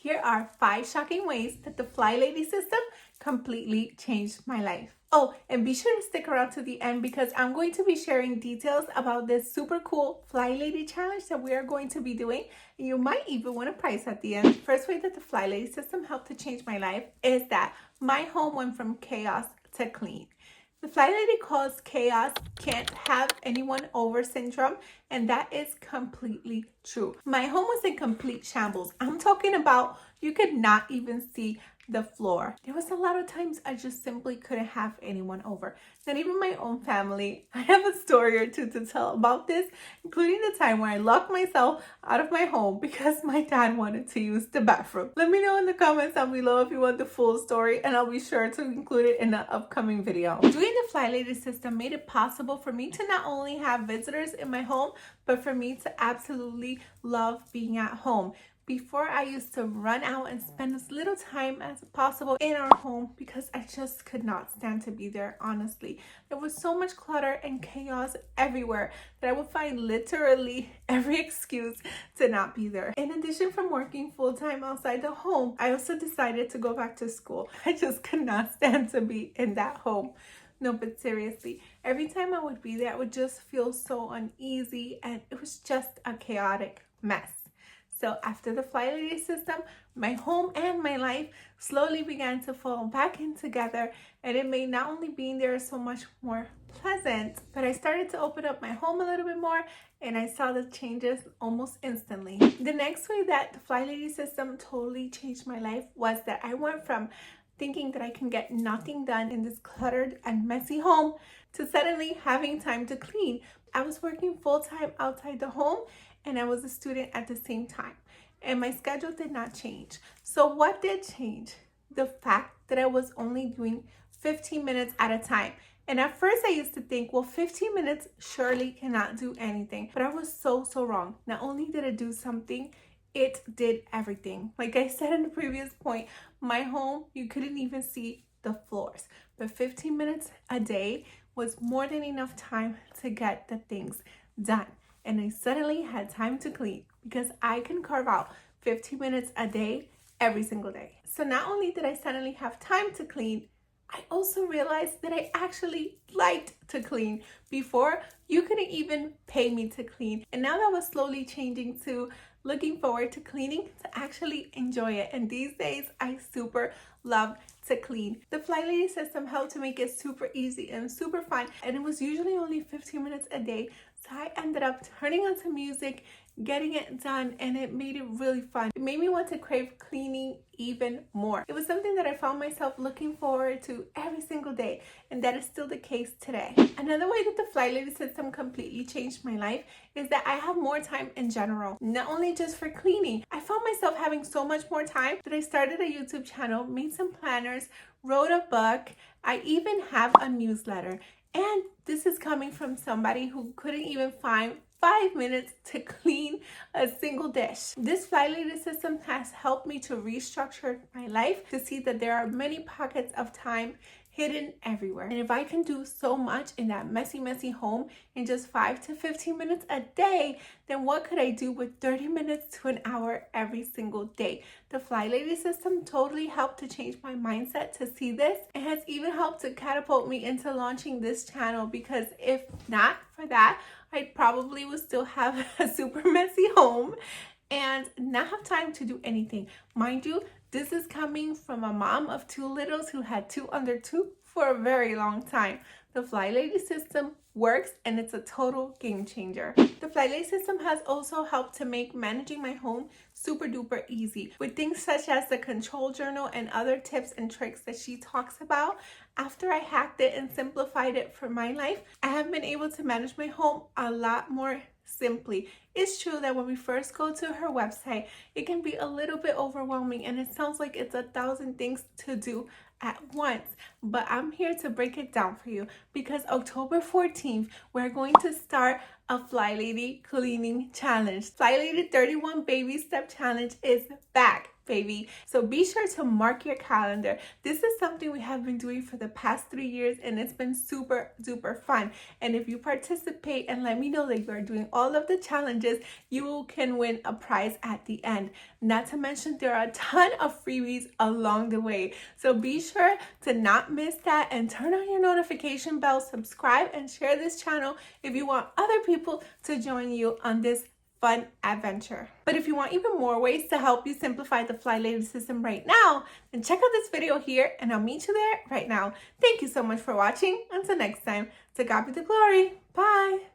Here are 5 shocking ways that the FlyLady system completely changed my life. Oh, and be sure to stick around to the end because I'm going to be sharing details about this super cool FlyLady challenge that we are going to be doing. And you might even win a prize at the end. First way that the FlyLady system helped to change my life is that my home went from chaos to clean. The FlyLady calls chaos can't have anyone over syndrome, and that is completely true. My home was in complete shambles. I'm talking about you could not even see the floor. There was a lot of times I just simply couldn't have anyone over, not even my own family. I have a story or two to tell about this, including the time where I locked myself out of my home because my dad wanted to use the bathroom. Let me know in the comments down below if you want the full story, and I'll be sure to include it in the upcoming video. Doing the FlyLady system made it possible for me to not only have visitors in my home, but for me to absolutely love being at home. Before, I used to run out and spend as little time as possible in our home because I just could not stand to be there, honestly. There was so much clutter and chaos everywhere that I would find literally every excuse to not be there. In addition from working full-time outside the home, I also decided to go back to school. I just could not stand to be in that home. No, but seriously, every time I would be there, I would just feel so uneasy and it was just a chaotic mess. So after the FlyLady system, my home and my life slowly began to fall back in together, and it made not only being there so much more pleasant, but I started to open up my home a little bit more and I saw the changes almost instantly. The next way that the FlyLady system totally changed my life was that I went from thinking that I can get nothing done in this cluttered and messy home to suddenly having time to clean. I was working full-time outside the home and I was a student at the same time, and my schedule did not change. So what did change? The fact that I was only doing 15 minutes at a time. And at first I used to think, well, 15 minutes surely cannot do anything, but I was so wrong. Not only did it do something, it did everything. Like I said in the previous point, my home, you couldn't even see the floors, but 15 minutes a day was more than enough time to get the things done. And I suddenly had time to clean because I can carve out 15 minutes a day every single day. So not only did I suddenly have time to clean, I also realized that I actually liked to clean. Before, you couldn't even pay me to clean. And now that was slowly changing to looking forward to cleaning to actually enjoy it. And these days, I super love to clean. The FlyLady system helped to make it super easy and super fun. And it was usually only 15 minutes a day. So I ended up turning on some music, getting it done, and it made it really fun. It made me want to crave cleaning even more. It was something that I found myself looking forward to every single day, and that is still the case today. Another way that the FlyLady system completely changed my life is that I have more time in general, not only just for cleaning. I found myself having so much more time that I started a YouTube channel, made some planners, wrote a book. I even have a newsletter. And this is coming from somebody who couldn't even find 5 minutes to clean a single dish. This FlyLady system has helped me to restructure my life to see that there are many pockets of time hidden everywhere. And if I can do so much in that messy home in just 5 to 15 minutes a day, then what could I do with 30 minutes to an hour every single day? The FlyLady system totally helped to change my mindset to see this. It has even helped to catapult me into launching this channel, because if not for that, I probably would still have a super messy home and not have time to do anything. Mind you, this is coming from a mom of 2 littles who had 2 under 2 for a very long time. The FlyLady system works and it's a total game changer. The FlyLady system has also helped to make managing my home super duper easy with things such as the control journal and other tips and tricks that she talks about. After I hacked it and simplified it for my life, I have been able to manage my home a lot more simply. It's true that when we first go to her website, it can be a little bit overwhelming and it sounds like it's 1,000 things to do at once, but I'm here to break it down for you because October 14th, we're going to start a FlyLady cleaning challenge. FlyLady 31 Baby Step Challenge is back. baby. So be sure to mark your calendar. This is something we have been doing for the past 3 years, and it's been super duper fun. And if you participate and let me know that you are doing all of the challenges, you can win a prize at the end. Not to mention, there are a ton of freebies along the way. So be sure to not miss that and turn on your notification bell, subscribe, and share this channel if you want other people to join you on this fun adventure. But if you want even more ways to help you simplify the FlyLady system right now, then check out this video here and I'll meet you there right now. Thank you so much for watching. Until next time, to God be the glory. Bye.